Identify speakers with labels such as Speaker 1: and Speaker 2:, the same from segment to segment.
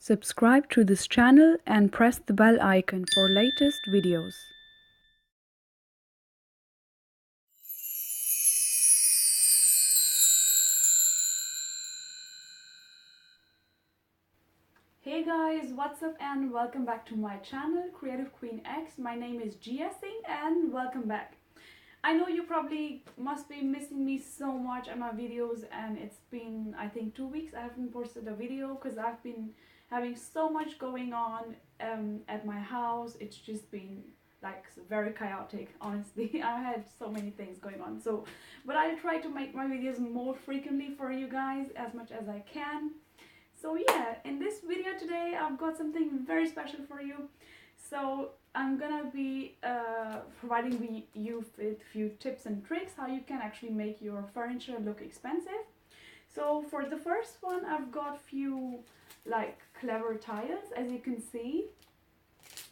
Speaker 1: Subscribe to this channel and press the bell icon for latest videos. Hey guys, what's up and welcome back to my channel Creative Queen X. My name is Jiya and welcome back. I know you probably must be missing me so much on my videos, and it's been I think 2 weeks I haven't posted a video because I've been having so much going on at my house. It's just been like very chaotic, honestly. I had so many things going on, but I'll try to make my videos more frequently for you guys as much as I can. So yeah, in this video today I've got something very special for you. So I'm gonna be providing you with a few tips and tricks how you can actually make your furniture look expensive. So for the first one, I've got few like clever tiles. As you can see,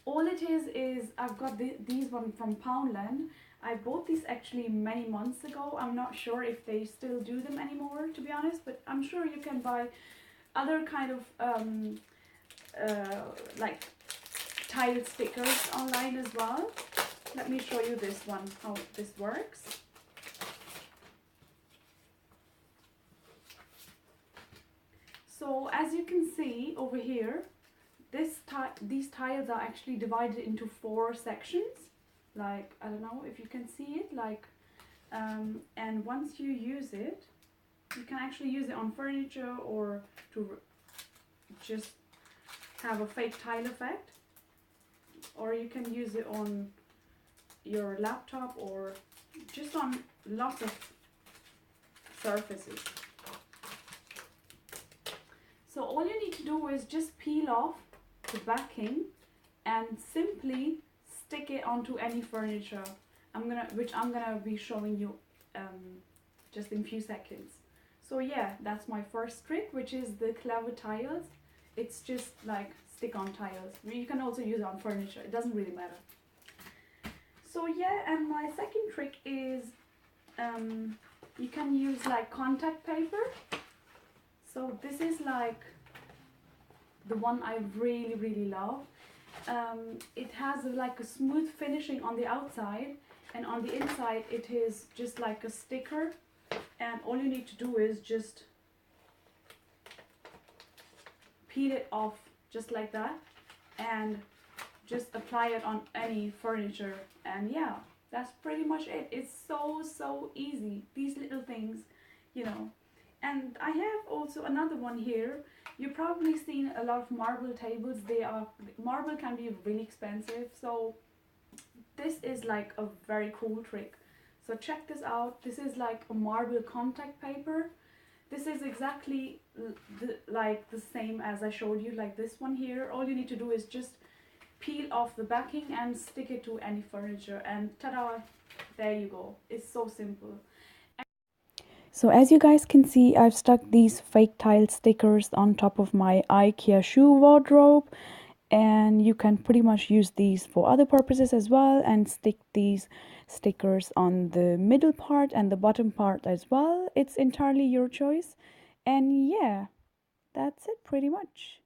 Speaker 1: all it is I've got these one from Poundland. I bought these actually many months ago. I'm not sure if they still do them anymore, to be honest, but I'm sure you can buy other kind of like tile stickers online as well. Let me show you this one, how this works. So as you can see over here, these tiles are actually divided into 4 sections. Like, I don't know if you can see it, like, and once you use it, you can actually use it on furniture or to just have a fake tile effect, or you can use it on your laptop or just on lots of surfaces. So all you need to do is just peel off the backing and simply stick it onto any furniture, which I'm gonna be showing you just in a few seconds. So yeah, that's my first trick, which is the clever tiles. It's just like stick-on tiles. You can also use it on furniture, it doesn't really matter. So yeah, and my second trick is you can use like contact paper. So this is like the one I really love. It has like a smooth finishing on the outside, and on the inside it is just like a sticker, and all you need to do is just peel it off just like that and just apply it on any furniture, and yeah, that's pretty much it. It's so easy, these little things, you know. And I have also another one here. You've probably seen a lot of marble tables. Marble can be really expensive, so this is like a very cool trick. So check this out. This is like a marble contact paper. This is exactly like the same as I showed you, like this one here. All you need to do is just peel off the backing and stick it to any furniture, and ta-da, there you go. It's so simple. So as you guys can see, I've stuck these fake tile stickers on top of my Ikea shoe wardrobe, and you can pretty much use these for other purposes as well, and stick these stickers on the middle part and the bottom part as well. It's entirely your choice, and yeah, that's it pretty much.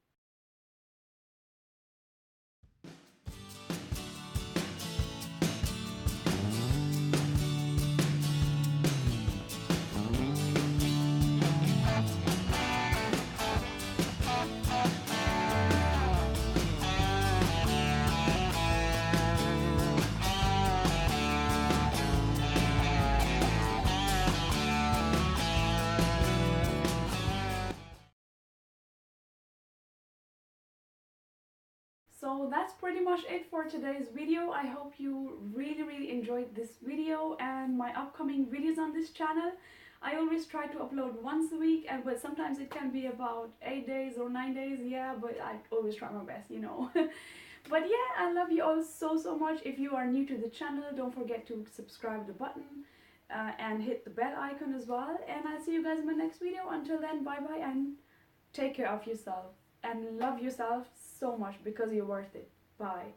Speaker 1: So that's pretty much it for today's video. I hope you really enjoyed this video and my upcoming videos on this channel. I always try to upload once a week, but sometimes it can be about 8 days or 9 days, yeah, but I always try my best, you know. But yeah, I love you all so much. If you are new to the channel, don't forget to subscribe the button and hit the bell icon as well. And I'll see you guys in my next video. Until then, bye bye, and take care of yourself and love yourself so much, because you're worth it. Bye.